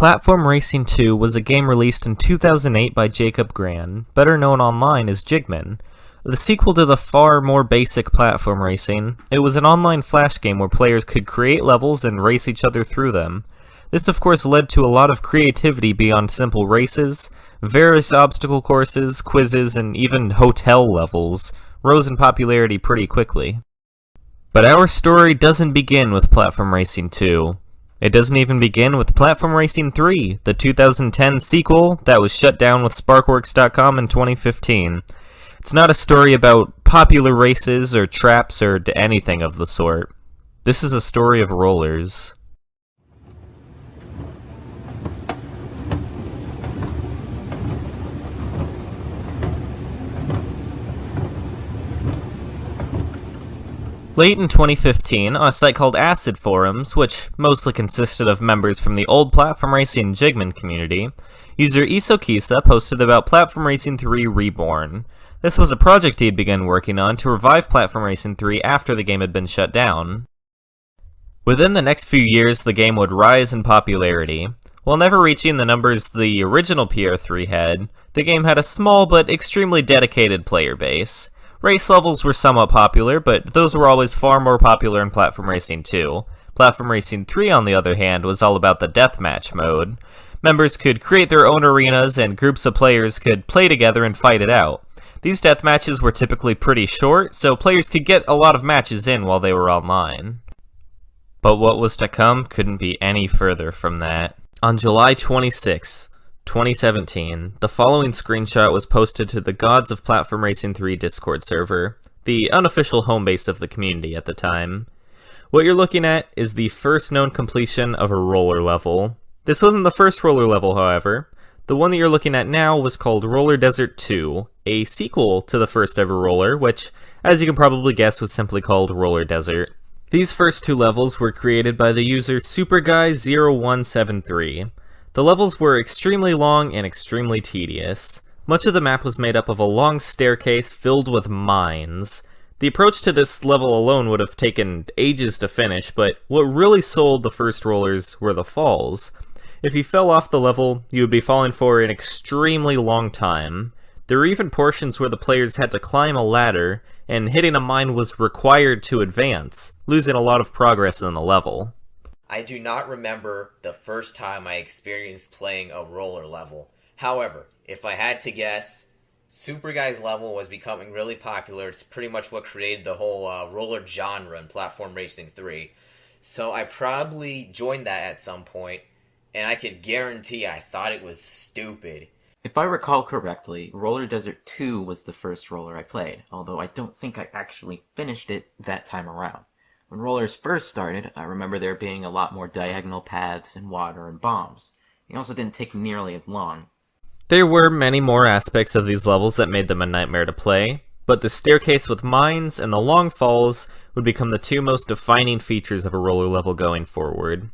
Platform Racing 2 was a game released in 2008 by Jacob Gran, better known online as Jigman. The sequel to the far more basic platform racing, it was an online flash game where players could create levels and race each other through them. This of course led to a lot of creativity beyond simple races. Various obstacle courses, quizzes, and even hotel levels rose in popularity pretty quickly. But our story doesn't begin with Platform Racing 2. It doesn't even begin with Platform Racing 3, the 2010 sequel that was shut down with Sparkworks.com in 2015. It's not a story about popular races or traps or anything of the sort. This is a story of rollers. Late in 2015, on a site called Acid Forums, which mostly consisted of members from the old Platform Racing Jigman community, user Isokisa posted about Platform Racing 3 Reborn. This was a project he had begun working on to revive Platform Racing 3 after the game had been shut down. Within the next few years, the game would rise in popularity. While never reaching the numbers the original PR3 had, the game had a small but extremely dedicated player base. Race levels were somewhat popular, but those were always far more popular in Platform Racing 2. Platform Racing 3, on the other hand, was all about the deathmatch mode. Members could create their own arenas, and groups of players could play together and fight it out. These deathmatches were typically pretty short, so players could get a lot of matches in while they were online. But what was to come couldn't be any further from that. On July 26, 2017, the following screenshot was posted to the Gods of Platform Racing 3 Discord server, the unofficial home base of the community at the time. What you're looking at is the first known completion of a roller level. This wasn't the first roller level, however. The one that you're looking at now was called Roller Desert 2, a sequel to the first ever roller, which, as you can probably guess, was simply called Roller Desert. These first two levels were created by the user SuperGuy0173. The levels were extremely long and extremely tedious. Much of the map was made up of a long staircase filled with mines. The approach to this level alone would have taken ages to finish, but what really sold the first rollers were the falls. If you fell off the level, you would be falling for an extremely long time. There were even portions where the players had to climb a ladder, and hitting a mine was required to advance, losing a lot of progress in the level. I do not remember the first time I experienced playing a roller level. However, if I had to guess, Super Guy's level was becoming really popular. It's pretty much what created the whole roller genre in Platform Racing 3. So I probably joined that at some point, and I could guarantee I thought it was stupid. If I recall correctly, Roller Desert 2 was the first roller I played, although I don't think I actually finished it that time around. When rollers first started, I remember there being a lot more diagonal paths and water and bombs. It also didn't take nearly as long. There were many more aspects of these levels that made them a nightmare to play, but the staircase with mines and the long falls would become the two most defining features of a roller level going forward.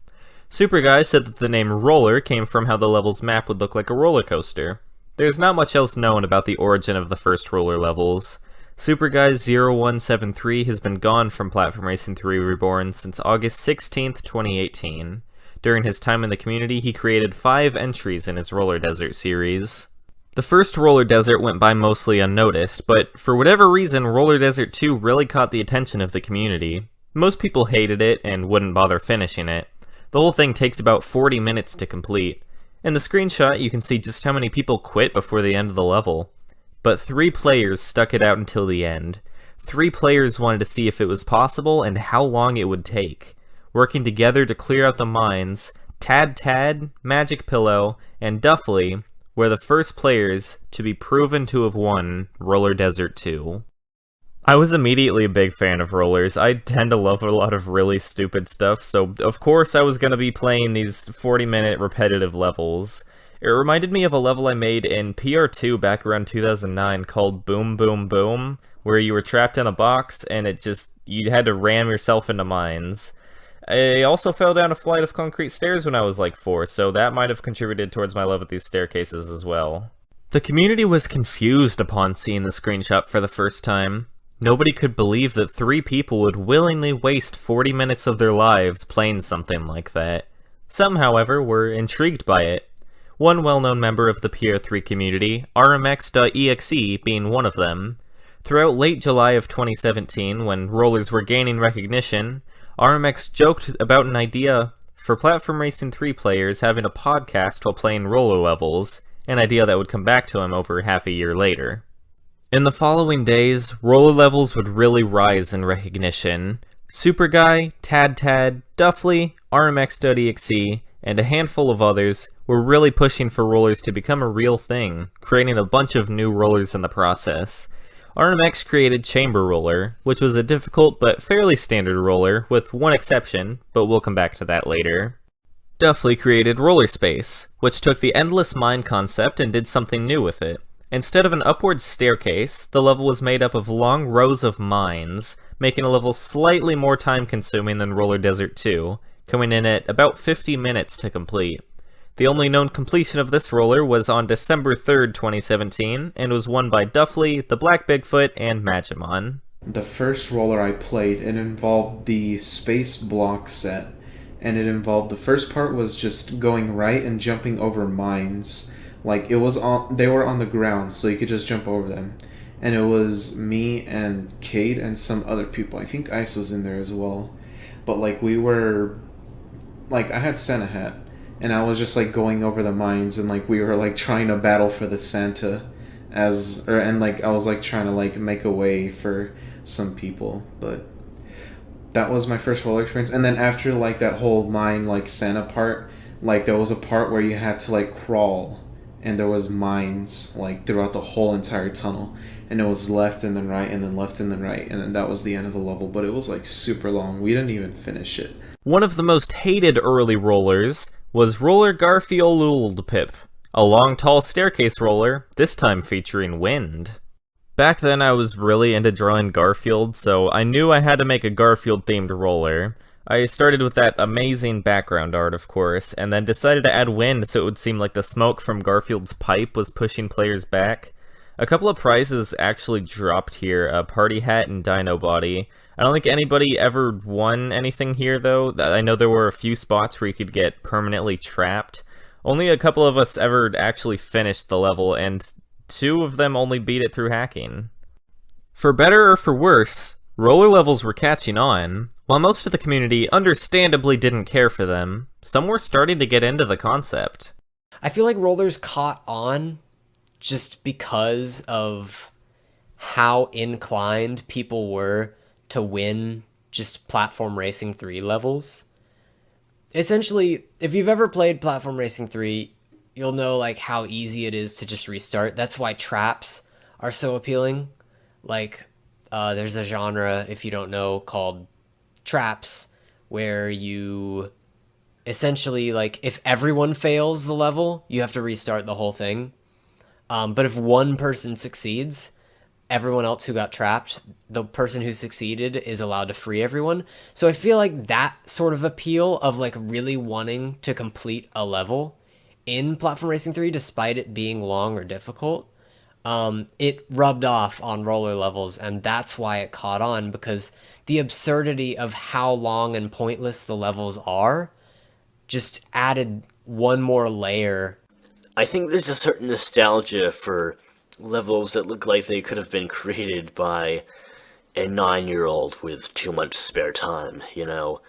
Superguy said that the name Roller came from how the level's map would look like a roller coaster. There's not much else known about the origin of the first roller levels. SuperGuy0173 has been gone from Platform Racing 3 Reborn since August 16th, 2018. During his time in the community, he created 5 entries in his Roller Desert series. The first Roller Desert went by mostly unnoticed, but for whatever reason, Roller Desert 2 really caught the attention of the community. Most people hated it and wouldn't bother finishing it. The whole thing takes about 40 minutes to complete. In the screenshot, you can see just how many people quit before the end of the level. But 3 players stuck it out until the end. 3 players wanted to see if it was possible and how long it would take. Working together to clear out the mines, Tad, Magic Pillow, and Duffley were the first players to be proven to have won Roller Desert 2. I was immediately a big fan of rollers. I tend to love a lot of really stupid stuff, so of course I was going to be playing these 40-minute repetitive levels. It reminded me of a level I made in PR2 back around 2009 called Boom Boom Boom, where you were trapped in a box and you had to ram yourself into mines. I also fell down a flight of concrete stairs when I was like 4, so that might have contributed towards my love of these staircases as well. The community was confused upon seeing the screenshot for the first time. Nobody could believe that 3 people would willingly waste 40 minutes of their lives playing something like that. Some, however, were intrigued by it. One well-known member of the PR3 community, RMX.exe, being one of them. Throughout late July of 2017, when rollers were gaining recognition, RMX joked about an idea for Platform Racing 3 players having a podcast while playing roller levels, an idea that would come back to him over half a year later. In the following days, roller levels would really rise in recognition. Super Guy, Tad, Duffley, RMX.exe, and a handful of others were really pushing for rollers to become a real thing, creating a bunch of new rollers in the process. RMX created Chamber Roller, which was a difficult but fairly standard roller, with one exception, but we'll come back to that later. Duffley created Roller Space, which took the endless mine concept and did something new with it. Instead of an upward staircase, the level was made up of long rows of mines, making a level slightly more time-consuming than Roller Desert 2, coming in at about 50 minutes to complete. The only known completion of this roller was on December 3rd, 2017, and was won by Duffley, the Black Bigfoot, and Magimon. The first roller I played, it involved the Space Block set, and it involved, the first part was just going right and jumping over mines. Like, they were on the ground, so you could just jump over them. And it was me and Cade and some other people. I think Ice was in there as well. But, like, I had Santa hat, and I was just, like, going over the mines, and, like, we were, like, trying to battle for the Santa, I was, like, trying to, like, make a way for some people. But that was my first roller experience. And then after, like, that whole mine, like, Santa part, like, there was a part where you had to, like, crawl, and there was mines, like, throughout the whole entire tunnel, and it was left and then right and then left and then right, and then that was the end of the level. But it was, like, super long. We didn't even finish it. One of the most hated early rollers was Roller Garfield Pip, a long tall staircase roller, this time featuring wind. Back then I was really into drawing Garfield, so I knew I had to make a Garfield-themed roller. I started with that amazing background art, of course, and then decided to add wind so it would seem like the smoke from Garfield's pipe was pushing players back. A couple of prizes actually dropped here, a party hat and dino body. I don't think anybody ever won anything here, though. I know there were a few spots where you could get permanently trapped. Only a couple of us ever actually finished the level, and 2 of them only beat it through hacking. For better or for worse, roller levels were catching on. While most of the community understandably didn't care for them, some were starting to get into the concept. I feel like rollers caught on just because of how inclined people were to win just Platform Racing 3 levels. Essentially, if you've ever played Platform Racing 3, you'll know like how easy it is to just restart. That's why traps are so appealing. Like, there's a genre, if you don't know, called traps, where you essentially, like, if everyone fails the level, you have to restart the whole thing. But if one person succeeds, everyone else who got trapped, the person who succeeded is allowed to free everyone. So I feel like that sort of appeal of like really wanting to complete a level in Platform Racing 3, despite it being long or difficult, it rubbed off on roller levels, and that's why it caught on, because the absurdity of how long and pointless the levels are just added one more layer. I think there's a certain nostalgia for levels that look like they could have been created by a 9-year-old with too much spare time, you know?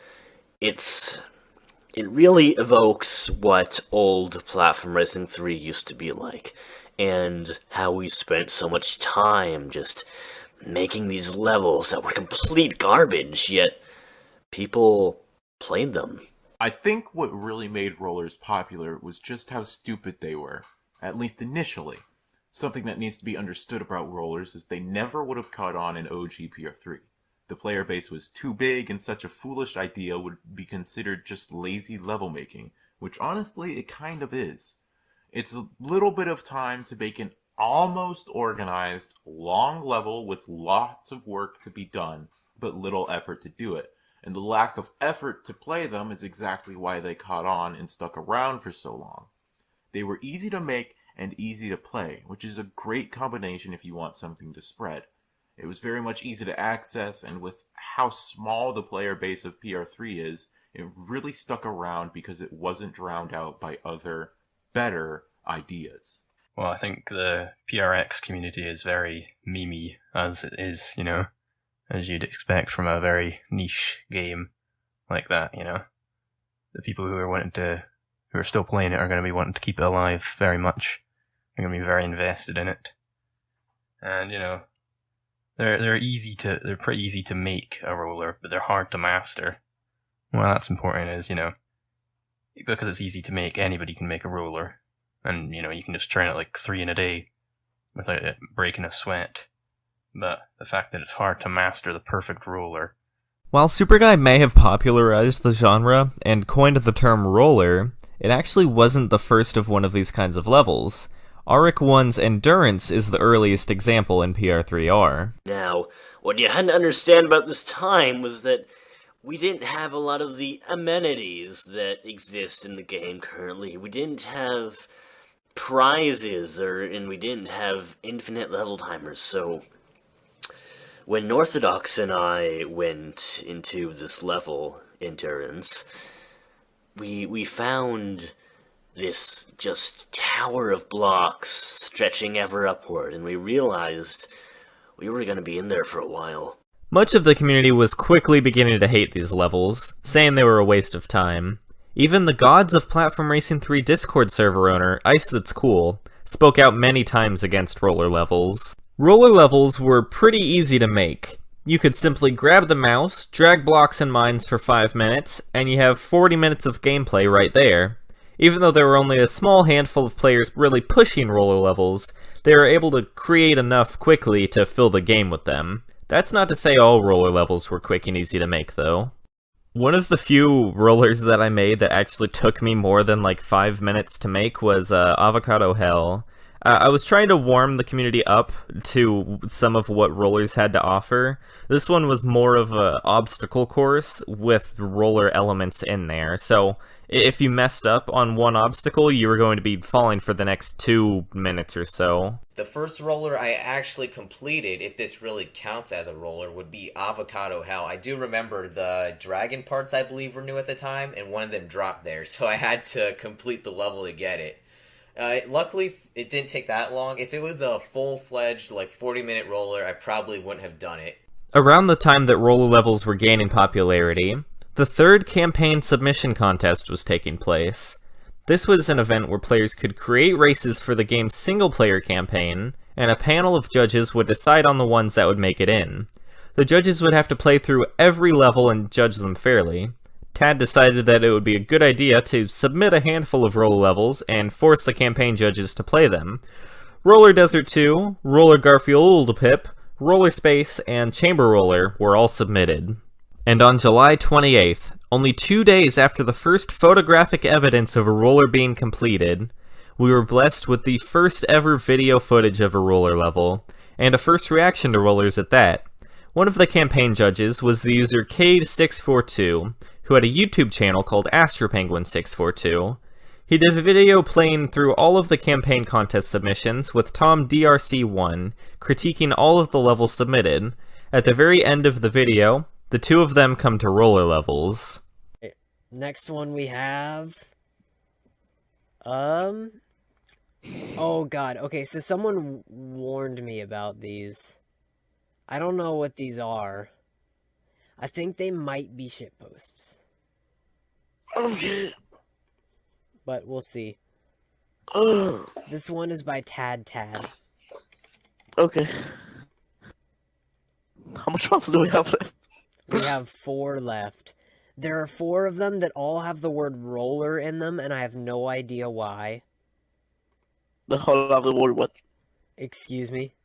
It really evokes what old Platform Racing 3 used to be like, and how we spent so much time just making these levels that were complete garbage, yet people played them. I think what really made rollers popular was just how stupid they were, at least initially. Something that needs to be understood about rollers is they never would have caught on in OG PR3. The player base was too big, and such a foolish idea would be considered just lazy level making, which honestly it kind of is. It's a little bit of time to make an almost organized, long level with lots of work to be done, but little effort to do it. And the lack of effort to play them is exactly why they caught on and stuck around for so long. They were easy to make and easy to play, which is a great combination if you want something to spread. It was very much easy to access, and with how small the player base of PR3 is, It really stuck around because it wasn't drowned out by other, better ideas. Well, I think the PRX community is very memey, as it is, as you'd expect from a very niche game like that, The people who are still playing it are going to be wanting to keep it alive very much. They're going to be very invested in it. And, they're pretty easy to make a roller, but they're hard to master. Well, that's important is, because it's easy to make, anybody can make a roller. And, you can just train it like 3 in a day without it breaking a sweat. But the fact that it's hard to master the perfect roller. While Super Guy may have popularized the genre and coined the term roller, it actually wasn't the first of one of these kinds of levels. Auric 1's Endurance is the earliest example in PR3R. Now, what you had to understand about this time was that we didn't have a lot of the amenities that exist in the game currently. We didn't have prizes, and we didn't have infinite level timers, so when Northodox and I went into this level, Endurance, we found this just tower of blocks stretching ever upward, and we realized we were going to be in there for a while. Much of the community was quickly beginning to hate these levels, saying they were a waste of time. Even the Gods of Platform Racing 3 Discord server owner, Ice That's Cool, spoke out many times against roller levels. Roller levels were pretty easy to make. You could simply grab the mouse, drag blocks and mines for 5 minutes, and you have 40 minutes of gameplay right there. Even though there were only a small handful of players really pushing roller levels, they were able to create enough quickly to fill the game with them. That's not to say all roller levels were quick and easy to make, though. One of the few rollers that I made that actually took me more than like 5 minutes to make was Avocado Hell. I was trying to warm the community up to some of what rollers had to offer. This one was more of an obstacle course with roller elements in there, so if you messed up on one obstacle, you were going to be falling for the next 2 minutes or so. The first roller I actually completed, if this really counts as a roller, would be Avocado Hell. I do remember the dragon parts, I believe, were new at the time, and one of them dropped there, so I had to complete the level to get it. Luckily, it didn't take that long. If it was a full-fledged, 40-minute roller, I probably wouldn't have done it. Around the time that roller levels were gaining popularity, the third campaign submission contest was taking place. This was an event where players could create races for the game's single-player campaign, and a panel of judges would decide on the ones that would make it in. The judges would have to play through every level and judge them fairly. Tad decided that it would be a good idea to submit a handful of roller levels and force the campaign judges to play them. Roller Desert 2, Roller Garfield Pip, Roller Space, and Chamber Roller were all submitted. And on July 28th, only 2 days after the first photographic evidence of a roller being completed, we were blessed with the first ever video footage of a roller level, and a first reaction to rollers at that. One of the campaign judges was the user Cade642, who had a YouTube channel called AstroPenguin642. He did a video playing through all of the campaign contest submissions with Tom DRC1 critiquing all of the levels submitted. At the very end of the video, the two of them come to roller levels. Next one we have... Oh god, okay, so someone warned me about these. I don't know what these are. I think they might be shitposts. Okay. But we'll see. Ugh. This one is by Tad. Okay. How much rounds do we have left? We have 4 left. There are 4 of them that all have the word roller in them, and I have no idea why. The whole of the word what? Excuse me?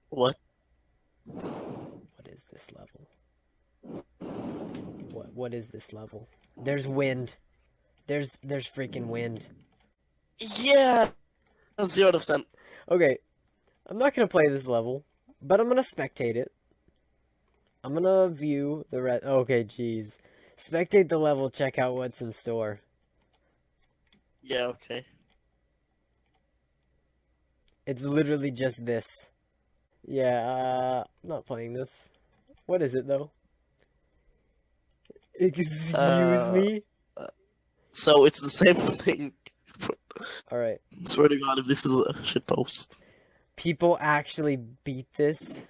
What? What is this level? What is this level? There's wind. There's freaking wind. Yeah! 0%. Okay, I'm not gonna play this level, but I'm gonna spectate it. I'm gonna view the rest. Okay, jeez. Spectate the level, check out what's in store. Yeah, okay. It's literally just this. Yeah, I'm not playing this. What is it, though? Excuse me? So it's the same thing. Alright. Swear to God, if this is a shit post. People actually beat this?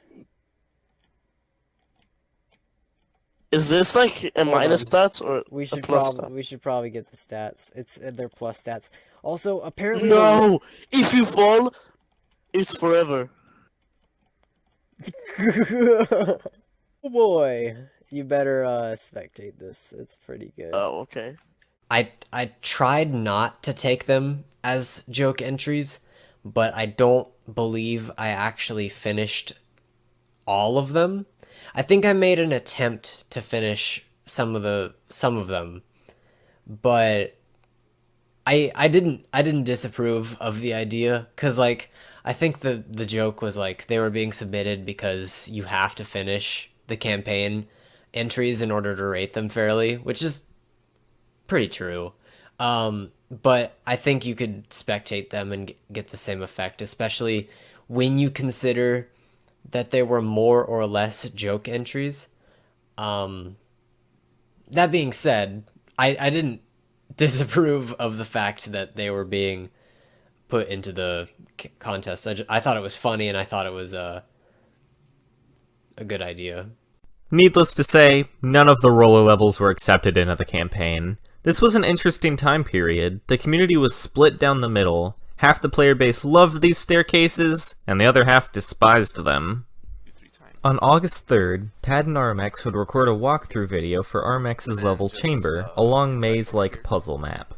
Is this like a minus stats or We a should plus probably get the stats. It's they're plus stats. Also, stats? apparently No! If you fall, it's forever. Oh boy, you better spectate this. It's pretty good. Oh, okay. I tried not to take them as joke entries, but I don't believe I actually finished all of them. I think I made an attempt to finish some of them, but I didn't disapprove of the idea, cuz like I think the joke was like they were being submitted because you have to finish the campaign entries in order to rate them fairly, which is pretty true. But I think you could spectate them and get the same effect, especially when you consider that there were more or less joke entries. That being said, I didn't disapprove of the fact that they were being put into the contest. I thought it was funny, and I thought it was a good idea. Needless to say, none of the roller levels were accepted into the campaign. This was an interesting time period. The community was split down the middle. Half the player base loved these staircases, and the other half despised them. On August 3rd, Tad and RMX would record a walkthrough video for RMX's level Chamber, a long maze-like puzzle map.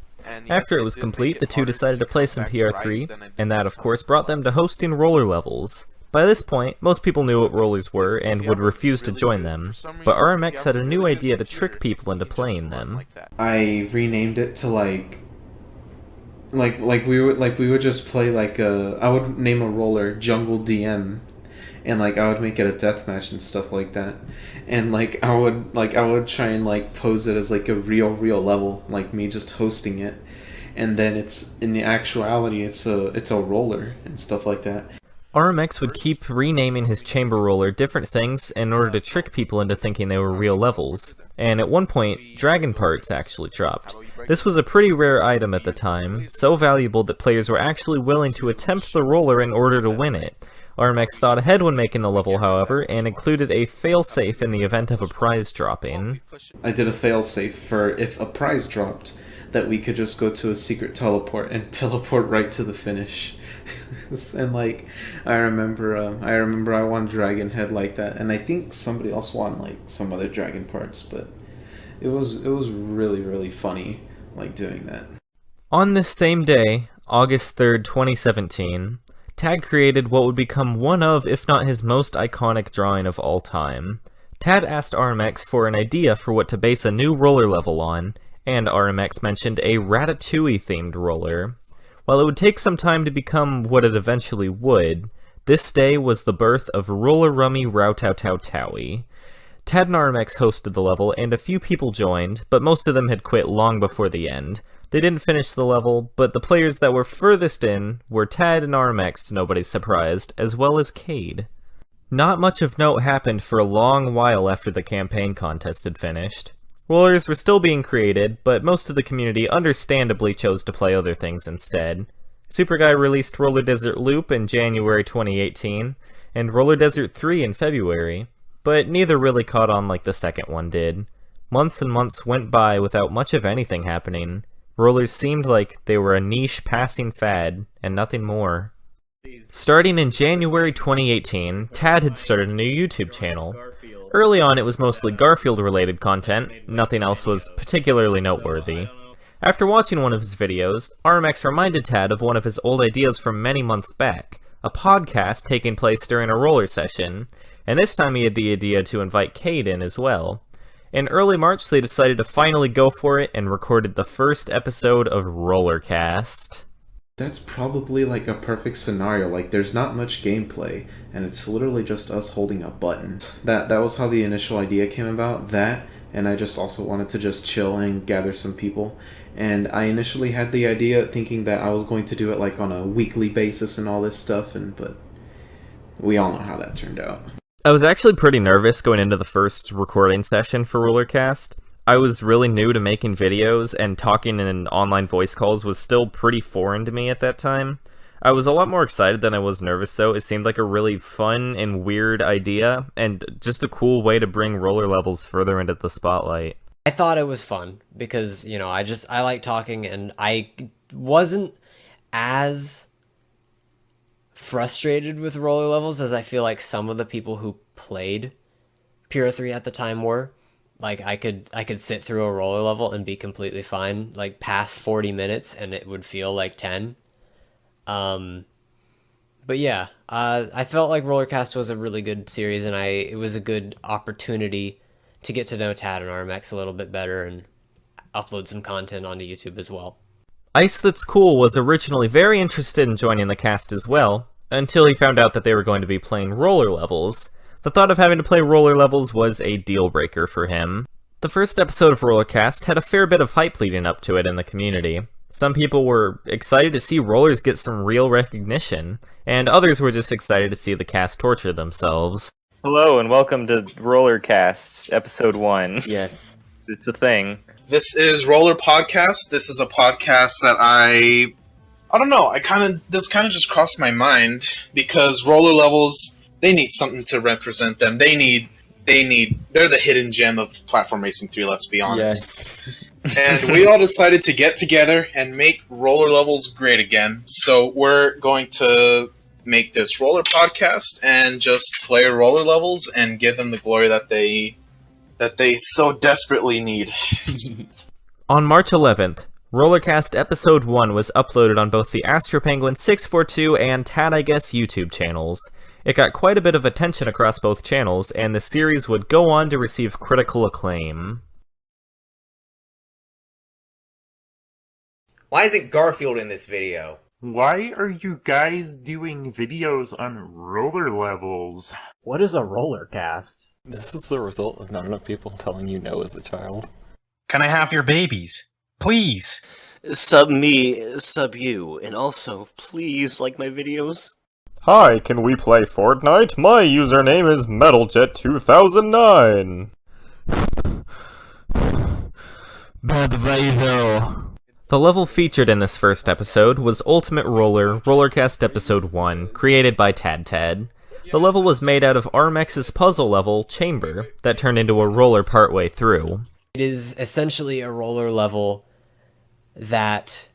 After it was complete, the two decided to play some PR3, and that of course brought them to hosting roller levels. By this point, most people knew what rollers were and would refuse to join them, but RMX had a new idea to trick people into playing them. I renamed it to like we would just play like I would name a roller Jungle DM, and like I would make it a deathmatch and stuff like that, and like I would try and like pose it as like a real level, like me just hosting it, and then it's in the actuality it's a roller and stuff like that. RMX would keep renaming his chamber roller different things in order to trick people into thinking they were real levels, and at one point, dragon parts actually dropped. This was a pretty rare item at the time, so valuable that players were actually willing to attempt the roller in order to win it. RMX thought ahead when making the level, however, and included a failsafe in the event of a prize dropping. I did a failsafe for if a prize dropped, that we could just go to a secret teleport and teleport right to the finish. And like I remember I won Dragon Head like that, and I think somebody else won like some other dragon parts, but it was really funny like doing that. On this same day, August 3rd, 2017, Tad created what would become one of, if not his most iconic drawing of all time. Tad asked RMX for an idea for what to base a new roller level on, and RMX mentioned a Ratatouille-themed roller. While it would take some time to become what it eventually would, this day was the birth of Roller Rummy Row-Tow-Tow-Towie. Tad and RMX hosted the level, and a few people joined, but most of them had quit long before the end. They didn't finish the level, but the players that were furthest in were Tad and RMX, to nobody's surprise, as well as Cade. Not much of note happened for a long while after the campaign contest had finished. Rollers were still being created, but most of the community understandably chose to play other things instead. Superguy released Roller Desert Loop in January 2018, and Roller Desert 3 in February, but neither really caught on like the second one did. Months and months went by without much of anything happening. Rollers seemed like they were a niche passing fad, and nothing more. Starting in January 2018, Tad had started a new YouTube channel. Early on, it was mostly Garfield-related content, nothing else was particularly noteworthy. After watching one of his videos, RMX reminded Tad of one of his old ideas from many months back, a podcast taking place during a roller session, and this time he had the idea to invite Cade in as well. In early March, they decided to finally go for it and recorded the first episode of Rollercast. That's probably like a perfect scenario. Like there's not much gameplay, and it's literally just us holding a button. That was how the initial idea came about. That, and I just also wanted to just chill and gather some people. And I initially had the idea thinking that I was going to do it like on a weekly basis and all this stuff, but we all know how that turned out. I was actually pretty nervous going into the first recording session for Rollercast. I was really new to making videos, and talking in online voice calls was still pretty foreign to me at that time. I was a lot more excited than I was nervous, though. It seemed like a really fun and weird idea, and just a cool way to bring roller levels further into the spotlight. I thought it was fun because, you know, I like talking, and I wasn't as frustrated with roller levels as I feel like some of the people who played Pura 3 at the time were. Like, I could sit through a roller level and be completely fine, like past 40 minutes, and it would feel like 10. But yeah, I felt like Rollercast was a really good series, and it was a good opportunity to get to know Tad and RMX a little bit better and upload some content onto YouTube as well. Ice That's Cool was originally very interested in joining the cast as well, until he found out that they were going to be playing roller levels. The thought of having to play roller levels was a deal breaker for him. The first episode of Rollercast had a fair bit of hype leading up to it in the community. Some people were excited to see rollers get some real recognition, and others were just excited to see the cast torture themselves. Hello and welcome to Rollercast, episode 1. Yes. It's a thing. This is Roller Podcast. This is a podcast that I don't know, this kind of just crossed my mind because roller levels, they need something to represent them. They're the hidden gem of Platform Racing 3, let's be honest. Yes. And we all decided to get together and make roller levels great again. So we're going to make this roller podcast and just play roller levels and give them the glory that they so desperately need. On March 11th, Rollercast Episode 1 was uploaded on both the Astro Penguin 642 and Tad I Guess YouTube channels. It got quite a bit of attention across both channels, and the series would go on to receive critical acclaim. Why isn't Garfield in this video? Why are you guys doing videos on roller levels? What is a Rollercast? This is the result of not enough people telling you no as a child. Can I have your babies? Please! Sub me, sub you, and also, please like my videos. Hi, can we play Fortnite? My username is MetalJet2009. Bad video. The level featured in this first episode was Ultimate Roller, Rollercast Episode 1, created by Tad. The level was made out of RMX's puzzle level, Chamber, that turned into a roller partway through. It is essentially a roller level that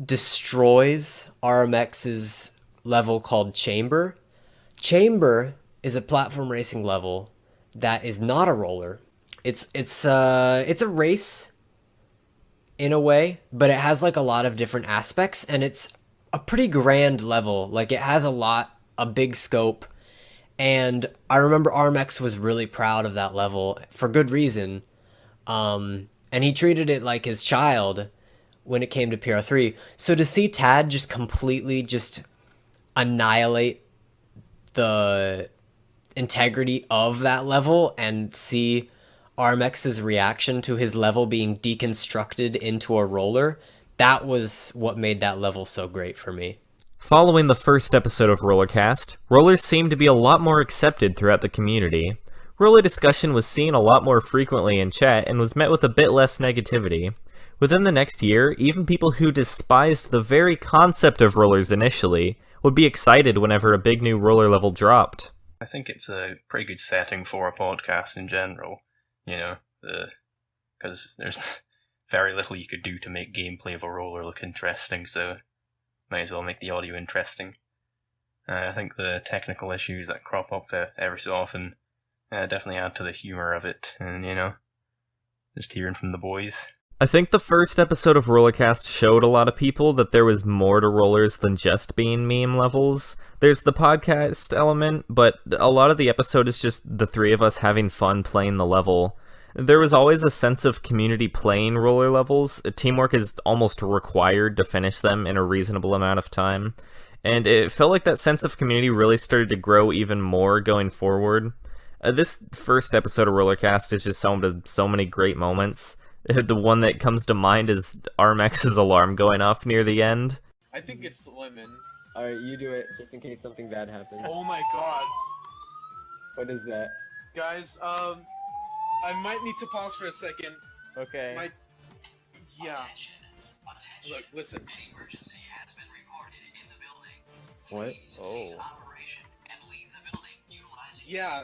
destroys RMX's level called Chamber. Chamber is a platform racing level that is not a roller. It's a race in a way, but it has like a lot of different aspects, and it's a pretty grand level. Like, it has a big scope, and I remember RMX was really proud of that level for good reason. And he treated it like his child when it came to PR3. So to see Tad just completely just annihilate the integrity of that level and see RMX's reaction to his level being deconstructed into a roller, that was what made that level so great for me. Following the first episode of Rollercast, rollers seemed to be a lot more accepted throughout the community. Roller discussion was seen a lot more frequently in chat and was met with a bit less negativity. Within the next year, even people who despised the very concept of rollers initially would be excited whenever a big new roller level dropped. I think it's a pretty good setting for a podcast in general, you know, because there's very little you could do to make gameplay of a roller look interesting, so might as well make the audio interesting. I think the technical issues that crop up every so often definitely add to the humor of it, and, you know, just hearing from the boys. I think the first episode of Rollercast showed a lot of people that there was more to rollers than just being meme levels. There's the podcast element, but a lot of the episode is just the three of us having fun playing the level. There was always a sense of community playing roller levels. Teamwork is almost required to finish them in a reasonable amount of time. And it felt like that sense of community really started to grow even more going forward. This first episode of Rollercast is just home to so many great moments. The one that comes to mind is RMX's alarm going off near the end. I think it's Lemon. Alright, you do it, just in case something bad happens. Oh my god. What is that? Guys, I might need to pause for a second. Okay. Yeah. Look, listen. What? Oh. Yeah,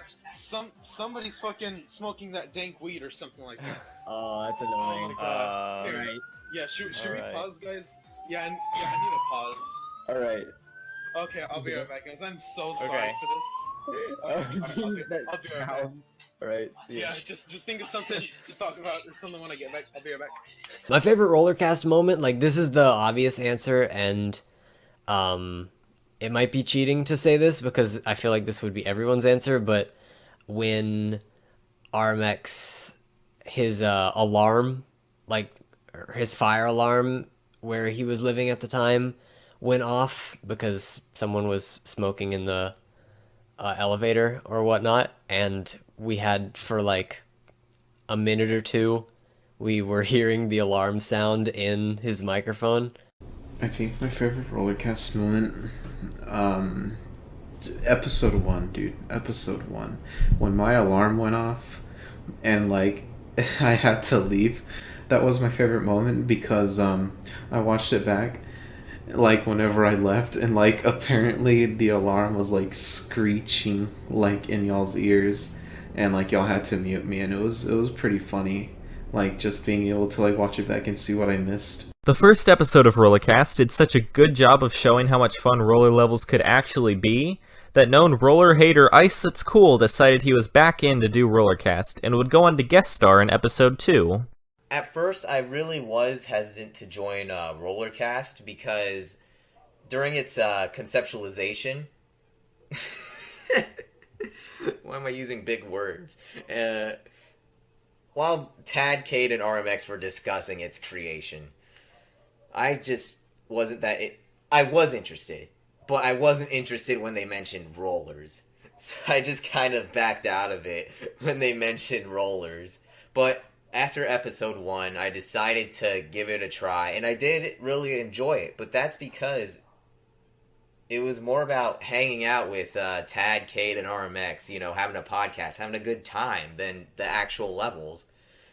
somebody's fucking smoking that dank weed or something like that. Oh, that's annoying. my God. Alright. Alright. Yeah, should we Alright. pause, guys? Yeah, I need a pause. Alright. Okay, I'll be right back, guys. I'm so sorry Okay. for this. Oh, I'll be jeez, I'll be right back. Alright, see ya. Yeah, just think of something to talk about or something when I get back. I'll be right back. My favorite Rollercast moment, like this is the obvious answer, and it might be cheating to say this because I feel like this would be everyone's answer, but when RMX, his alarm, like his fire alarm where he was living at the time, went off because someone was smoking in the elevator or whatnot, and we had for like a minute or two, we were hearing the alarm sound in his microphone. I think my favorite Rollercast moment, episode 1, dude. Episode 1. When my alarm went off and, like, I had to leave. That was my favorite moment because, I watched it back, like, whenever I left, and, like, apparently the alarm was, like, screeching, like, in y'all's ears, and, like, y'all had to mute me, and it was pretty funny. Like, just being able to, like, watch it back and see what I missed. The first episode of Rollercast did such a good job of showing how much fun roller levels could actually be, that known roller hater Ice That's Cool decided he was back in to do Rollercast, and would go on to guest star in episode 2. At first, I really was hesitant to join Rollercast because during its conceptualization... Why am I using big words? While Tad, Cade, and RMX were discussing its creation, I just wasn't that... I was interested, but I wasn't interested when they mentioned rollers. So I just kind of backed out of it when they mentioned rollers. But after episode 1, I decided to give it a try, and I did really enjoy it, but that's because it was more about hanging out with Tad, Cade, and RMX, you know, having a podcast, having a good time than the actual levels.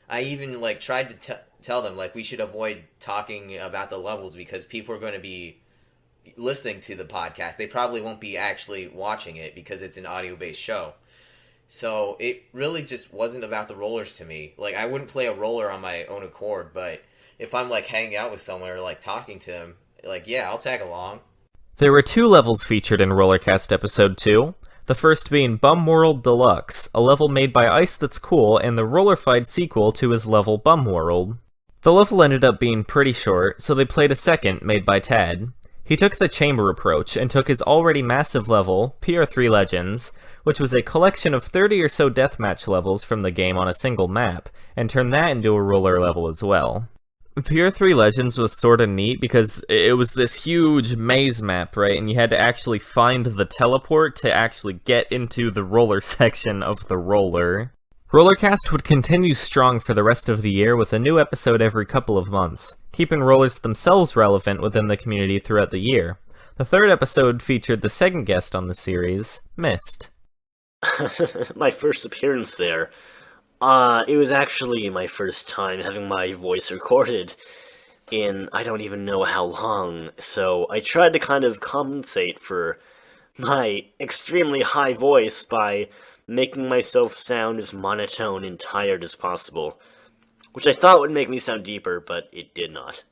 I even, like, tried to tell them, like, we should avoid talking about the levels because people are going to be listening to the podcast. They probably won't be actually watching it because it's an audio-based show. So it really just wasn't about the rollers to me. Like, I wouldn't play a roller on my own accord, but if I'm, like, hanging out with someone or, like, talking to them, like, yeah, I'll tag along. There were 2 levels featured in Rollercast episode 2, the first being Bum World Deluxe, a level made by Ice That's Cool and the Rollerfied sequel to his level Bum World. The level ended up being pretty short, so they played a second made by Tad. He took the chamber approach and took his already massive level, PR3 Legends, which was a collection of 30 or so deathmatch levels from the game on a single map, and turned that into a roller level as well. PR3 Legends was sorta neat because it was this huge maze map, right? And you had to actually find the teleport to actually get into the roller section of the roller. Rollercast would continue strong for the rest of the year with a new episode every couple of months, keeping rollers themselves relevant within the community throughout the year. The third episode featured the second guest on the series, Mist. My first appearance there. It was actually my first time having my voice recorded in I don't even know how long, so I tried to kind of compensate for my extremely high voice by making myself sound as monotone and tired as possible, which I thought would make me sound deeper, but it did not.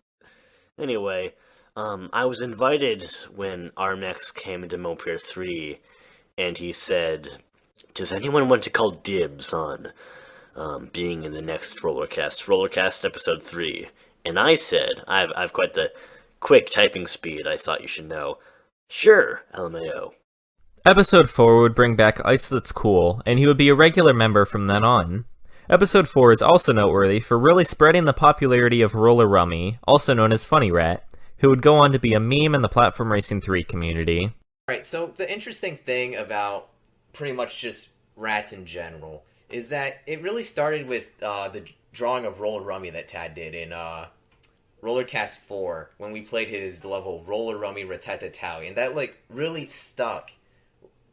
Anyway, I was invited when RMX came into Mopier 3, and he said, "Does anyone want to call dibs on being in the next Rollercast episode 3, and I said, I've quite the quick typing speed, I thought you should know. Sure, LMAO. Episode 4 would bring back Ice That's Cool, and he would be a regular member from then on. Episode 4 is also noteworthy for really spreading the popularity of Roller Rummy, also known as Funny Rat, who would go on to be a meme in the Platform Racing 3 community. Alright, so the interesting thing about pretty much just rats in general is that it really started with the drawing of Roller Rummy that Tad did in Rollercast 4 when we played his level Roller Rummy Ratatataui, and that like really stuck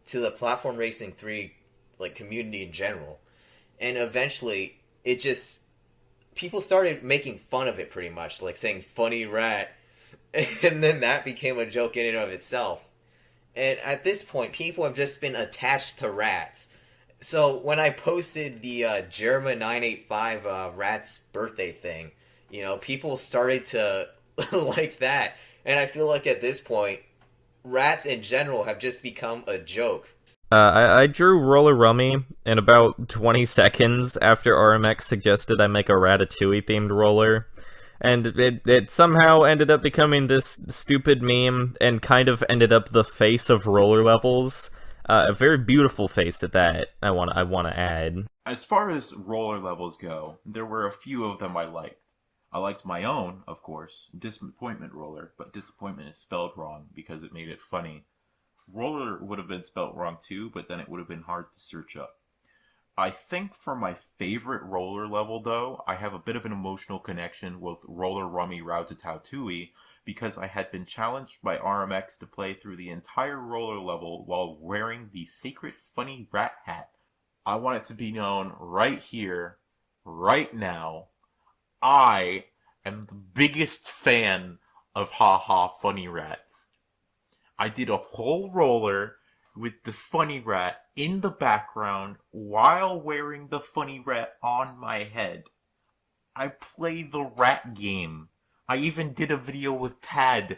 to the Platform Racing 3 like community in general. And eventually, it just... people started making fun of it pretty much, like saying funny rat. And then that became a joke in and of itself. And at this point, people have just been attached to rats. So when I posted the Germa985 rat's birthday thing, you know, people started to like that. And I feel like at this point, rats in general have just become a joke. I drew Roller Rummy in about 20 seconds after RMX suggested I make a Ratatouille-themed roller. And it somehow ended up becoming this stupid meme and kind of ended up the face of Roller Levels. A very beautiful face at that, I want to add. As far as roller levels go, there were a few of them I liked. I liked my own, of course, Disappointment Roller, but Disappointment is spelled wrong because it made it funny. Roller would have been spelled wrong too, but then it would have been hard to search up. I think for my favorite roller level, though, I have a bit of an emotional connection with Roller Rummy Ratatouille because I had been challenged by RMX to play through the entire roller level while wearing the sacred funny rat hat. I want it to be known right here, right now, I am the biggest fan of Ha Ha Funny Rats. I did a whole roller with the funny rat in the background while wearing the funny rat on my head. I play the rat game. I even did a video with Tad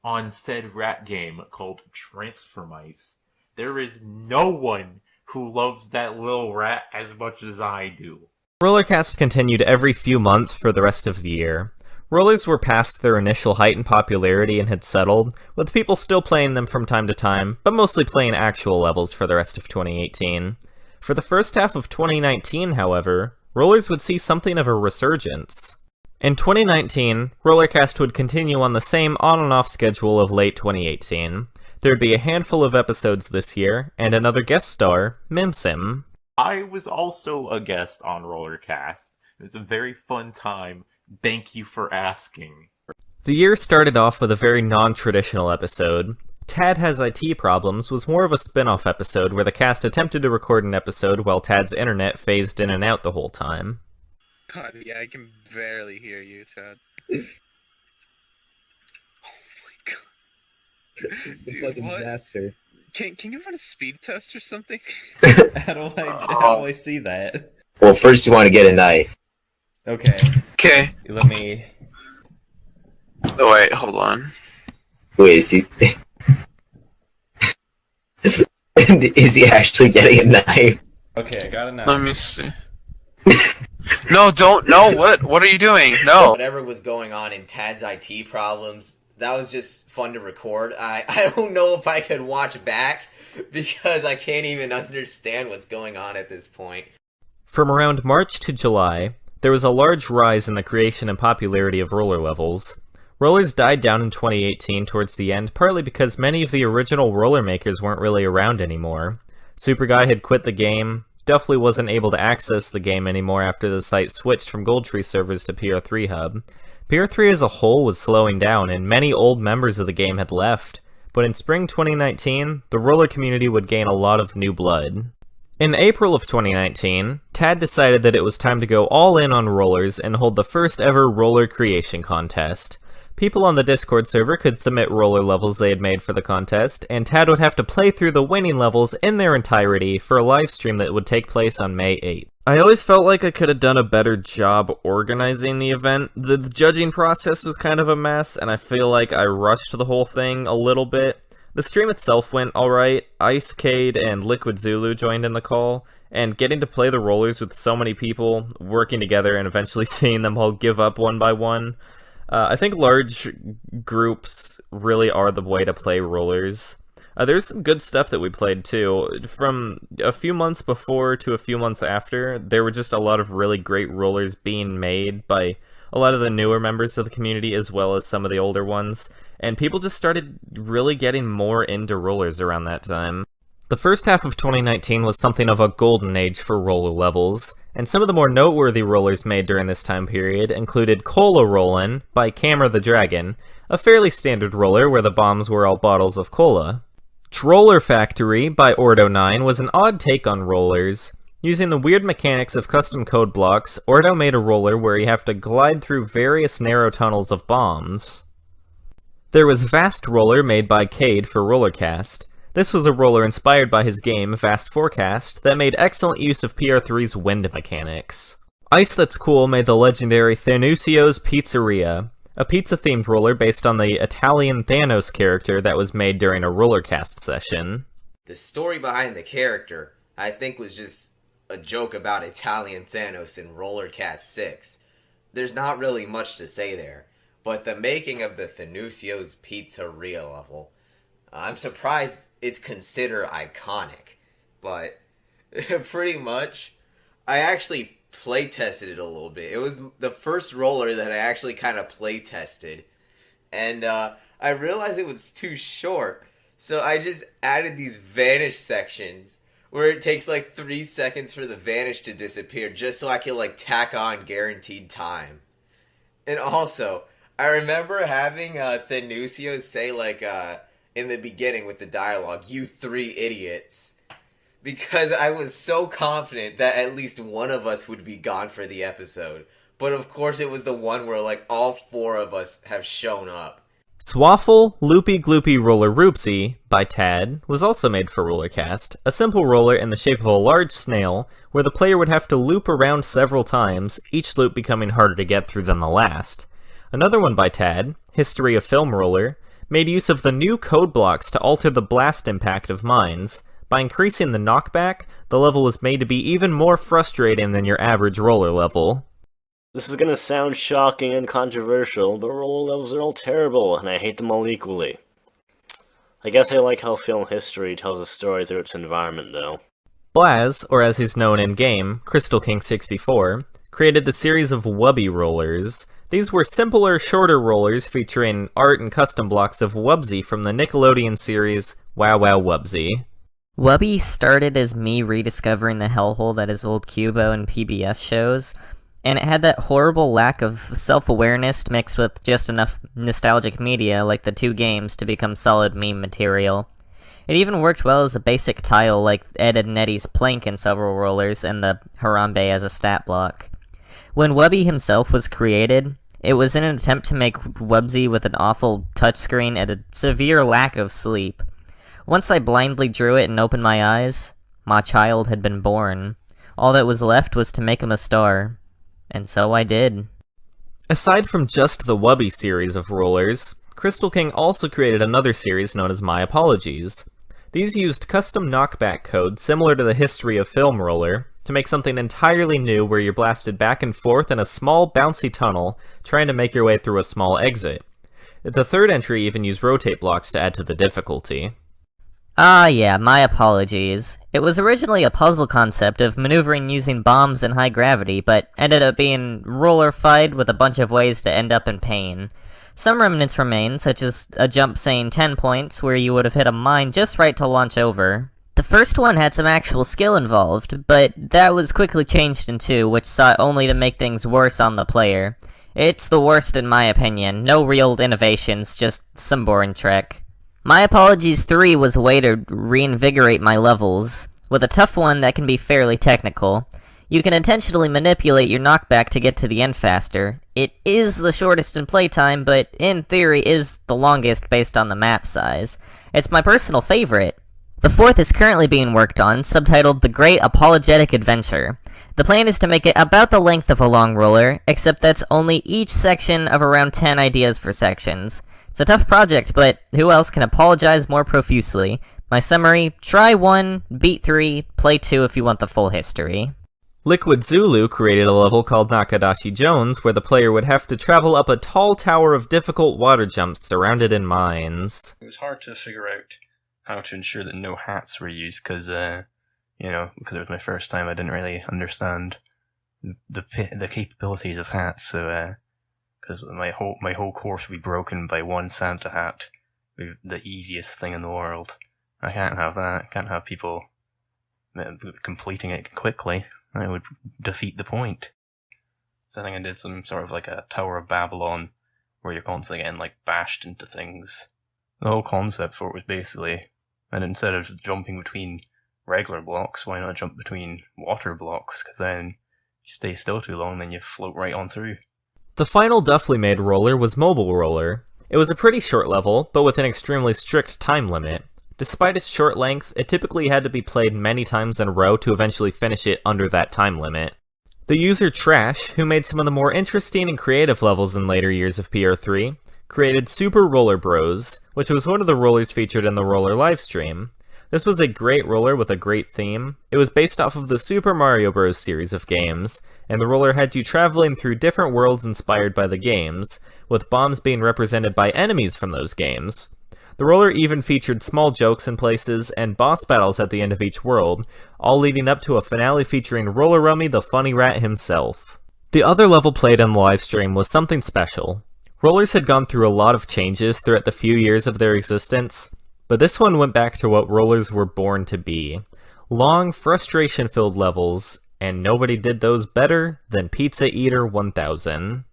on said rat game called Transfer Mice. There is no one who loves that little rat as much as I do. Rollercast continued every few months for the rest of the year. Rollers were past their initial height in popularity and had settled, with people still playing them from time to time, but mostly playing actual levels for the rest of 2018. For the first half of 2019, however, Rollers would see something of a resurgence. In 2019, Rollercast would continue on the same on and off schedule of late 2018. There'd be a handful of episodes this year, and another guest star, Mimsim. I was also a guest on Rollercast. It was a very fun time. Thank you for asking. The year started off with a very non-traditional episode. Tad Has IT Problems was more of a spin-off episode where the cast attempted to record an episode while Tad's internet phased in and out the whole time. God, yeah, I can barely hear you, Tad. It's a fucking disaster. Can you run a speed test or something? How do I see that? Well, first you want to get a knife. Okay. Okay. Let me... Oh, wait, hold on. Wait, is he... is he actually getting a knife? Okay, I got a knife. Let me see. No, don't, no, what are you doing? No. Whatever was going on in Tad's IT Problems, that was just fun to record. I don't know if I could watch back, because I can't even understand what's going on at this point. From around March to July, there was a large rise in the creation and popularity of roller levels. Rollers died down in 2018 towards the end, partly because many of the original roller makers weren't really around anymore. Superguy had quit the game, Duffley wasn't able to access the game anymore after the site switched from Goldtree servers to PR3 Hub. PR3 as a whole was slowing down, and many old members of the game had left, but in spring 2019, the roller community would gain a lot of new blood. In April of 2019, Tad decided that it was time to go all in on rollers and hold the first ever roller creation contest. People on the Discord server could submit roller levels they had made for the contest, and Tad would have to play through the winning levels in their entirety for a livestream that would take place on May 8th. I always felt like I could have done a better job organizing the event. The judging process was kind of a mess, and I feel like I rushed the whole thing a little bit. The stream itself went alright. Icecade and Liquid Zulu joined in the call, and getting to play the rollers with so many people, working together, and eventually seeing them all give up one by one. I think large groups really are the way to play rollers. There's some good stuff that we played too. From a few months before to a few months after, there were just a lot of really great rollers being made by a lot of the newer members of the community as well as some of the older ones, and people just started really getting more into rollers around that time. The first half of 2019 was something of a golden age for roller levels, and some of the more noteworthy rollers made during this time period included Cola Rollin' by Camera the Dragon, a fairly standard roller where the bombs were all bottles of cola. Troller Factory by Ordo9 was an odd take on rollers. Using the weird mechanics of custom code blocks, Ordo made a roller where you have to glide through various narrow tunnels of bombs. There was Vast Roller made by Cade for Rollercast. This was a roller inspired by his game, Vast Forecast, that made excellent use of PR3's wind mechanics. Ice That's Cool made the legendary Thanusio's Pizzeria, a pizza-themed roller based on the Italian Thanos character that was made during a Rollercast session. The story behind the character, I think, was just a joke about Italian Thanos in Rollercast 6. There's not really much to say there, but the making of the Thanusio's Pizzeria level, I'm surprised it's considered iconic, but pretty much, I actually play-tested it a little bit. It was the first roller that I actually kind of play-tested, and I realized it was too short, so I just added these vanish sections where it takes like 3 seconds for the vanish to disappear just so I can like tack on guaranteed time. And also, I remember having Thanusio say like in the beginning with the dialogue, "You 3 idiots," because I was so confident that at least one of us would be gone for the episode. But of course it was the one where like all 4 of us have shown up. Swaffle Loopy Gloopy Roller Roopsie by Tad was also made for Rollercast, a simple roller in the shape of a large snail, where the player would have to loop around several times, each loop becoming harder to get through than the last. Another one by Tad, History of Film Roller, made use of the new code blocks to alter the blast impact of mines. By increasing the knockback, the level was made to be even more frustrating than your average roller level. This is gonna sound shocking and controversial, but roller levels are all terrible, and I hate them all equally. I guess I like how film history tells a story through its environment, though. Blaz, or as he's known in-game, Crystal King 64, created the series of Wubby rollers. These were simpler, shorter rollers featuring art and custom blocks of Wubsy from the Nickelodeon series Wow Wow Wubsy. Wubby started as me rediscovering the hellhole that is old Cubo and PBS shows, and it had that horrible lack of self-awareness mixed with just enough nostalgic media like the 2 games to become solid meme material. It even worked well as a basic tile like Ed and Eddie's Plank in several rollers and the Harambe as a stat block. When Wubby himself was created, it was in an attempt to make Wubsy with an awful touchscreen and a severe lack of sleep. Once I blindly drew it and opened my eyes, my child had been born. All that was left was to make him a star. And so I did. Aside from just the Wubby series of rollers, Crystal King also created another series known as My Apologies. These used custom knockback code similar to the History of Film roller to make something entirely new where you're blasted back and forth in a small bouncy tunnel trying to make your way through a small exit. The third entry even used rotate blocks to add to the difficulty. Ah yeah, My Apologies. It was originally a puzzle concept of maneuvering using bombs and high gravity, but ended up being roller-fied with a bunch of ways to end up in pain. Some remnants remain, such as a jump saying 10 points, where you would have hit a mine just right to launch over. The first one had some actual skill involved, but that was quickly changed in 2, which sought only to make things worse on the player. It's the worst in my opinion, no real innovations, just some boring trick. My Apologies 3 was a way to reinvigorate my levels, with a tough one that can be fairly technical. You can intentionally manipulate your knockback to get to the end faster. It is the shortest in playtime, but in theory is the longest based on the map size. It's my personal favorite. The 4th is currently being worked on, subtitled The Great Apologetic Adventure. The plan is to make it about the length of a long roller, except that's only each section of around 10 ideas for sections. It's a tough project, but who else can apologize more profusely? My summary: try 1, beat 3, play 2 if you want the full history. Liquid Zulu created a level called Nakadashi Jones where the player would have to travel up a tall tower of difficult water jumps surrounded in mines. It was hard to figure out how to ensure that no hats were used because, because it was my first time, I didn't really understand the capabilities of hats, so, because my whole course would be broken by one Santa hat, the easiest thing in the world. I can't have that. I can't have people completing it quickly. It would defeat the point. So I think I did some sort of like a Tower of Babylon, where you're constantly getting like bashed into things. The whole concept for it was basically, and instead of jumping between regular blocks, why not jump between water blocks? Because then you stay still too long, then you float right on through. The final Duffley made roller was Mobile Roller. It was a pretty short level, but with an extremely strict time limit. Despite its short length, it typically had to be played many times in a row to eventually finish it under that time limit. The user Trash, who made some of the more interesting and creative levels in later years of PR3, created Super Roller Bros, which was one of the rollers featured in the Roller livestream. This was a great roller with a great theme. It was based off of the Super Mario Bros. Series of games, and the roller had you traveling through different worlds inspired by the games, with bombs being represented by enemies from those games. The roller even featured small jokes in places and boss battles at the end of each world, all leading up to a finale featuring Roller Rummy the Funny Rat himself. The other level played in the livestream was something special. Rollers had gone through a lot of changes throughout the few years of their existence, but this one went back to what rollers were born to be. Long, frustration-filled levels, and nobody did those better than Pizza Eater 1000.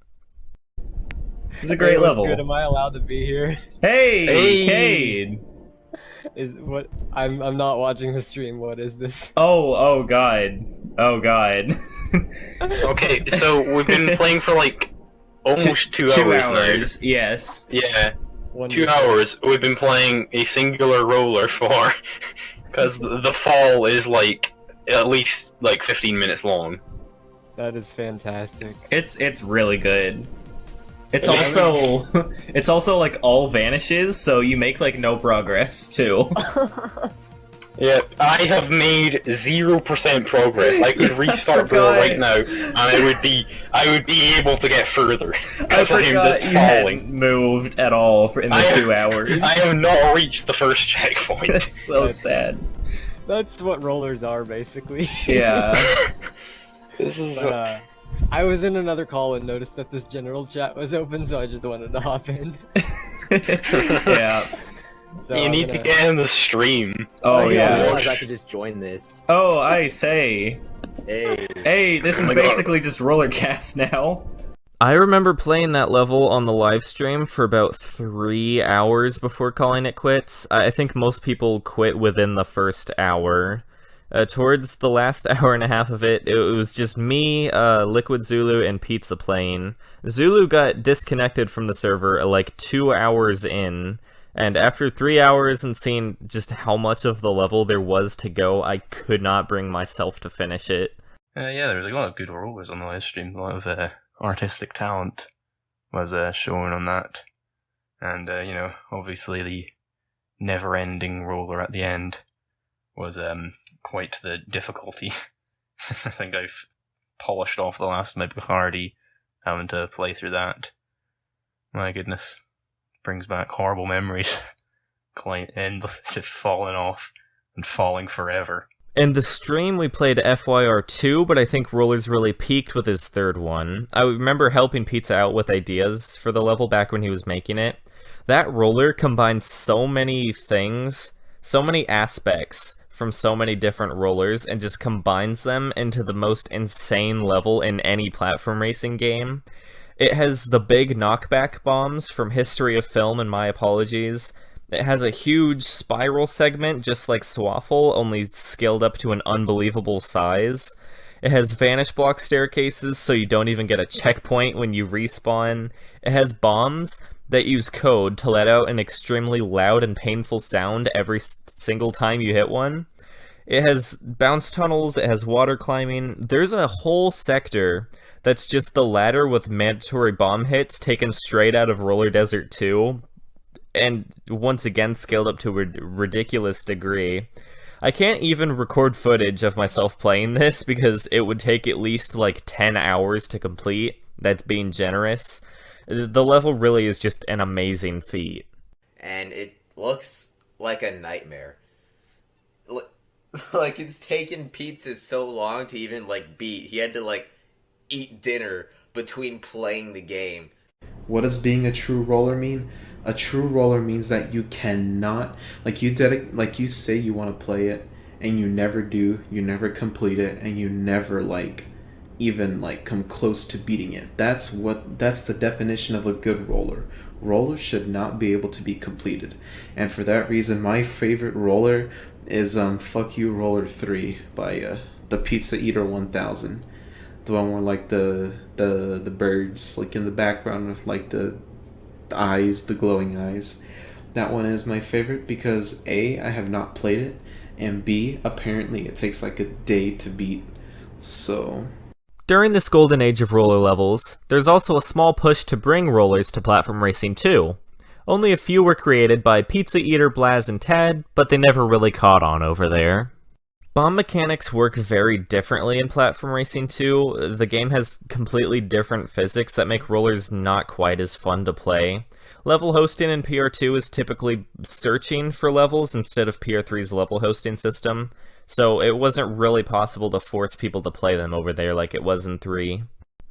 It's a great level. Good. Am I allowed to be here? Hey, Cade! Is what I'm not watching the stream. What is this? Oh god. Okay, so we've been playing for like almost 2 hours now. Yes. Yeah. 2 hours. We've been playing a singular roller for because the fall is like at least like 15 minutes long. That is fantastic. It's really good. It's also like all vanishes, so you make like no progress too. Yeah, I have made 0% progress. I could restart Bro right now, and I would be able to get further. I forgot I'm just you falling. hadn't moved at all in the 2 hours. I have not reached the first checkpoint. That's so sad. That's what rollers are, basically. Yeah. This is. I was in another call and noticed that this general chat was open, so I just wanted to hop in. Yeah. So you need to get in the stream. Oh yeah. I realized I could just join this. Oh, I say. Hey, this is basically just Rollercast now. I remember playing that level on the live stream for about 3 hours before calling it quits. I think most people quit within the first hour. Towards the last hour and a half of it, it was just me, Liquid Zulu, and Pizza playing. Zulu got disconnected from the server like 2 hours in, and after 3 hours and seeing just how much of the level there was to go, I could not bring myself to finish it. Yeah, there was a lot of good rollers on the live stream. A lot of artistic talent was shown on that. And, obviously the never-ending roller at the end was quite the difficulty. I think I've polished off the last of my Bacardi having to play through that. My goodness. Brings back horrible memories. Endless, just falling off and falling forever. In the stream, we played FYR2, but I think Rollers really peaked with his third one. I remember helping Pizza out with ideas for the level back when he was making it. That roller combines so many things, so many aspects from so many different rollers, and just combines them into the most insane level in any platform racing game. It has the big knockback bombs from History of Film and My Apologies. It has a huge spiral segment, just like Swaffle, only scaled up to an unbelievable size. It has vanish block staircases, so you don't even get a checkpoint when you respawn. It has bombs that use code to let out an extremely loud and painful sound every single time you hit one. It has bounce tunnels, it has water climbing. There's a whole sector that's just the ladder with mandatory bomb hits taken straight out of Roller Desert 2, and once again scaled up to a ridiculous degree. I can't even record footage of myself playing this because it would take at least like 10 hours to complete. That's being generous. The level really is just an amazing feat. And it looks like a nightmare. Like, it's taken Pizza so long to even, like, beat. He had to, like, eat dinner between playing the game. What does being a true roller mean? A true roller means that you cannot, like you say you want to play it, and you never do, you never complete it, and you never, like, even like come close to beating it. That's the definition of a good roller. Rollers should not be able to be completed. And for that reason, my favorite roller is Fuck You Roller 3 by the Pizza Eater 1000. The one where like the birds like in the background with like the eyes, the glowing eyes. That one is my favorite because A, I have not played it, and B, apparently it takes like a day to beat. So during this golden age of roller levels, there's also a small push to bring rollers to Platform Racing 2. Only a few were created by Pizza Eater, Blaz, and Tad, but they never really caught on over there. Bomb mechanics work very differently in Platform Racing 2. The game has completely different physics that make rollers not quite as fun to play. Level hosting in PR2 is typically searching for levels instead of PR3's level hosting system, so it wasn't really possible to force people to play them over there like it was in 3.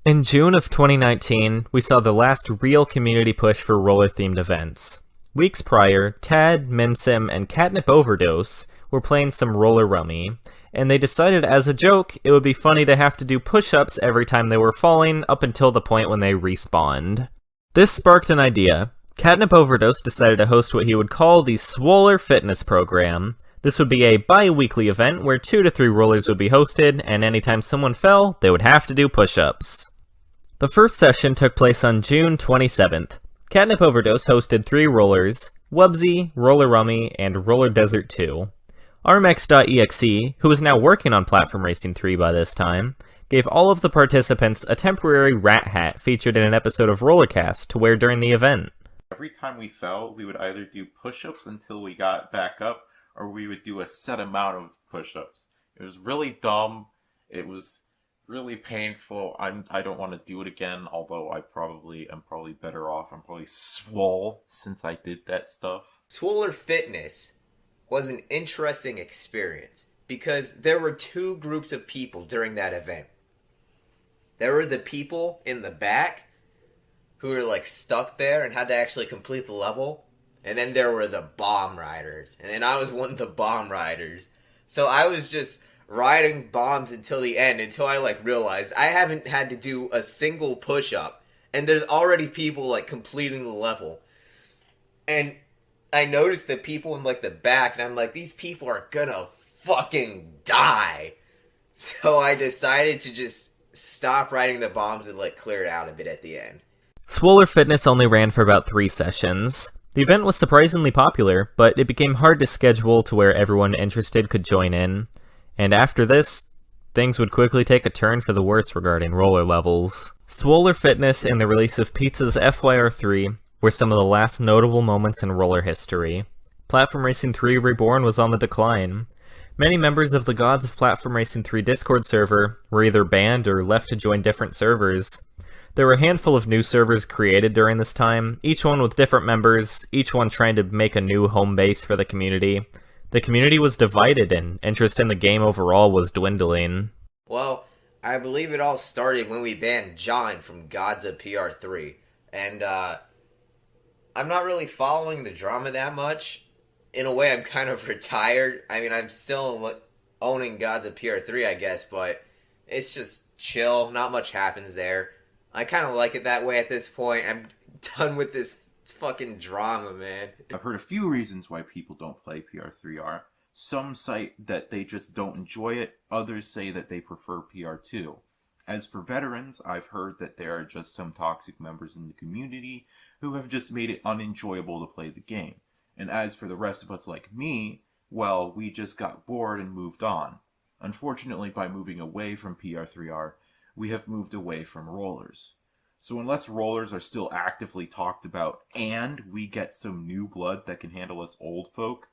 In June of 2019, we saw the last real community push for roller-themed events. Weeks prior, Tad, Minsim, and Catnip Overdose were playing some roller rummy, and they decided as a joke it would be funny to have to do push-ups every time they were falling up until the point when they respawned. This sparked an idea. Catnip Overdose decided to host what he would call the Swoller Fitness Program. This would be a bi-weekly event where 2 to 3 rollers would be hosted, and anytime someone fell, they would have to do push-ups. The first session took place on June 27th. Catnip Overdose hosted 3 rollers, Wubsy, Roller Rummy, and Roller Desert 2. Armex.exe, who is now working on Platform Racing 3 by this time, gave all of the participants a temporary rat hat featured in an episode of Rollercast to wear during the event. Every time we fell, we would either do push-ups until we got back up, or we would do a set amount of push-ups. It was really dumb. It was really painful. I don't want to do it again, although I'm probably better off. I'm probably swole since I did that stuff. Swoller Fitness was an interesting experience because there were 2 groups of people during that event. There were the people in the back who were like stuck there and had to actually complete the level. And then there were the bomb riders. And then I was one of the bomb riders. So I was just riding bombs until the end, until I like realized I haven't had to do a single push-up. And there's already people like completing the level. And I noticed the people in like the back, and I'm like, these people are gonna fucking die. So I decided to just stop riding the bombs and like clear it out a bit at the end. Swoller Fitness only ran for about 3 sessions. The event was surprisingly popular, but it became hard to schedule to where everyone interested could join in. And after this, things would quickly take a turn for the worse regarding roller levels. Swoller Fitness and the release of Pizza's FYR3 were some of the last notable moments in roller history. Platform Racing 3 Reborn was on the decline. Many members of the Gods of Platform Racing 3 Discord server were either banned or left to join different servers. There were a handful of new servers created during this time, each one with different members, each one trying to make a new home base for the community. The community was divided and interest in the game overall was dwindling. Well, I believe it all started when we banned John from Gods of PR3. And, I'm not really following the drama that much. In a way, I'm kind of retired. I mean, I'm still owning Gods of PR3, I guess, but it's just chill. Not much happens there. I kind of like it that way at this point. I'm done with this fucking drama, man. I've heard a few reasons why people don't play PR3R. Some cite that they just don't enjoy it. Others say that they prefer PR2. As for veterans, I've heard that there are just some toxic members in the community who have just made it unenjoyable to play the game. And as for the rest of us like me, well, we just got bored and moved on. Unfortunately, by moving away from PR3R, we have moved away from rollers. So unless rollers are still actively talked about and we get some new blood that can handle us old folk,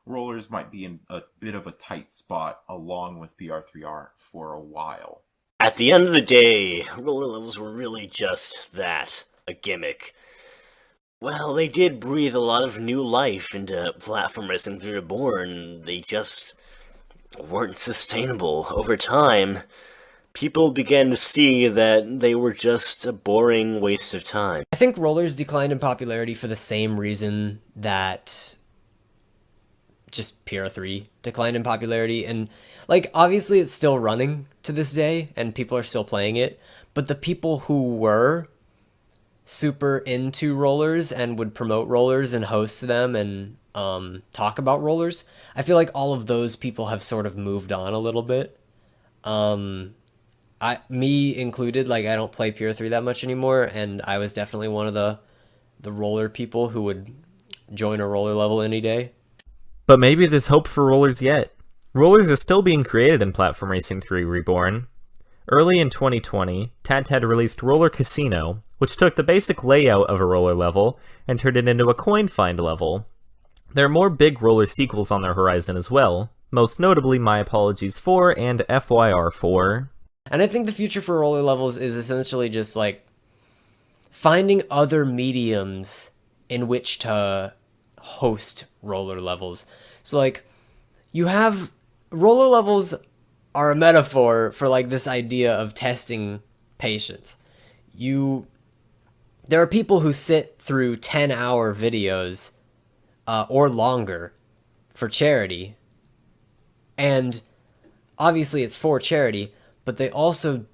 rollers might be in a bit of a tight spot along with PR3R for a while. At the end of the day, roller levels were really just that, a gimmick. Well, they did breathe a lot of new life into Platform Racing 3 Reborn. They just weren't sustainable. Over time, people began to see that they were just a boring waste of time. I think rollers declined in popularity for the same reason that just PR3 declined in popularity. And like, obviously it's still running to this day and people are still playing it, but the people who were super into rollers and would promote rollers and host them and talk about rollers, I feel like all of those people have sort of moved on a little bit. Me included, like, I don't play PR3 that much anymore, and I was definitely one of the roller people who would join a roller level any day. But maybe there's hope for rollers yet. Rollers is still being created in Platform Racing 3 Reborn. Early in 2020, TAT released Roller Casino, which took the basic layout of a roller level and turned it into a coin find level. There are more big roller sequels on their horizon as well, most notably My Apologies 4 and FYR 4. And I think the future for roller levels is essentially just like finding other mediums in which to host roller levels. So like, you have roller levels are a metaphor for like this idea of testing patience. There are people who sit through 10-hour videos or longer for charity, and obviously it's for charity, but they also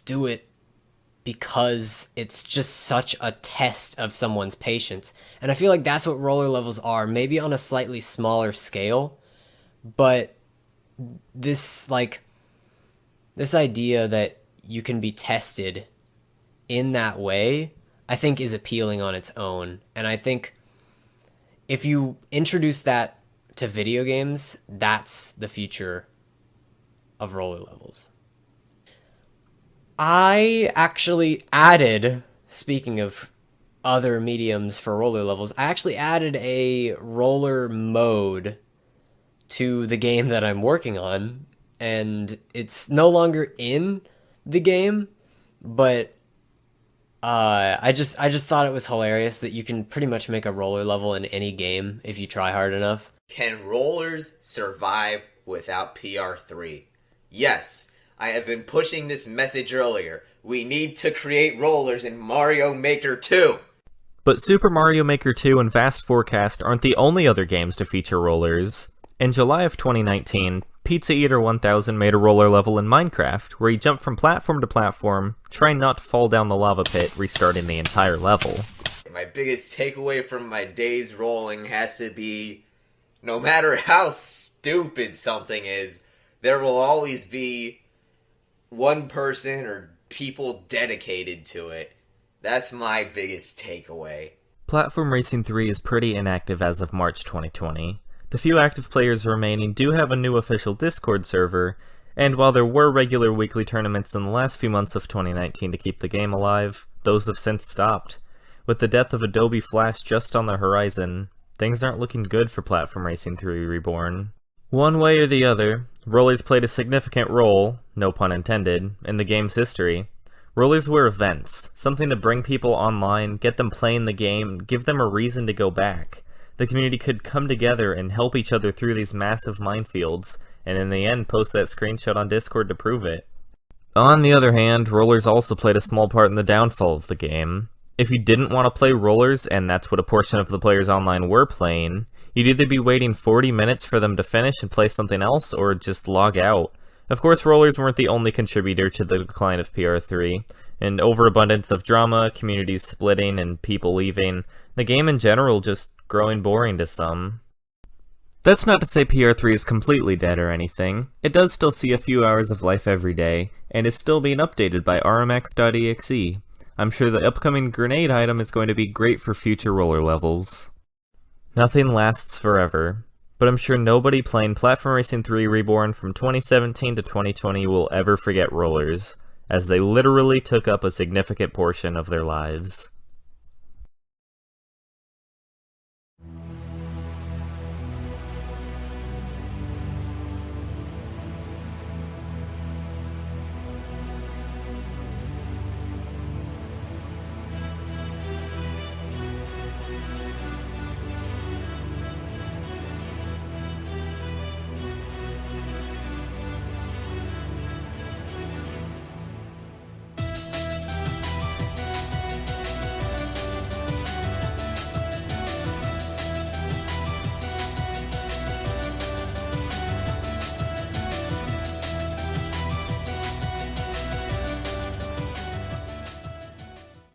do it because it's just such a test of someone's patience. And I feel like that's what roller levels are, maybe on a slightly smaller scale, but this idea that you can be tested in that way, I think is appealing on its own. And I think if you introduce that to video games, that's the future of roller levels. I actually added, speaking of other mediums for roller levels, I actually added a roller mode to the game that I'm working on, and it's no longer in the game, but I just thought it was hilarious that you can pretty much make a roller level in any game if you try hard enough. Can rollers survive without PR3? Yes, I have been pushing this message earlier. We need to create rollers in Mario Maker 2! But Super Mario Maker 2 and Vast Forecast aren't the only other games to feature rollers. In July of 2019, Pizza Eater 1000 made a roller level in Minecraft, where he jumped from platform to platform, trying not to fall down the lava pit, restarting the entire level. My biggest takeaway from my days rolling has to be, no matter how stupid something is, there will always be one person or people dedicated to it. That's my biggest takeaway. Platform Racing 3 is pretty inactive as of March 2020. The few active players remaining do have a new official Discord server, and while there were regular weekly tournaments in the last few months of 2019 to keep the game alive, those have since stopped. With the death of Adobe Flash just on the horizon, things aren't looking good for Platform Racing 3 Reborn. One way or the other, rollers played a significant role, no pun intended, in the game's history. Rollers were events, something to bring people online, get them playing the game, give them a reason to go back. The community could come together and help each other through these massive minefields, and in the end post that screenshot on Discord to prove it. On the other hand, rollers also played a small part in the downfall of the game. If you didn't want to play rollers, and that's what a portion of the players online were playing, you'd either be waiting 40 minutes for them to finish and play something else, or just log out. Of course, rollers weren't the only contributor to the decline of PR3. An overabundance of drama, communities splitting, and people leaving, the game in general just growing boring to some. That's not to say PR3 is completely dead or anything. It does still see a few hours of life every day, and is still being updated by rmx.exe. I'm sure the upcoming grenade item is going to be great for future roller levels. Nothing lasts forever, but I'm sure nobody playing Platform Racing 3 Reborn from 2017 to 2020 will ever forget rollers, as they literally took up a significant portion of their lives.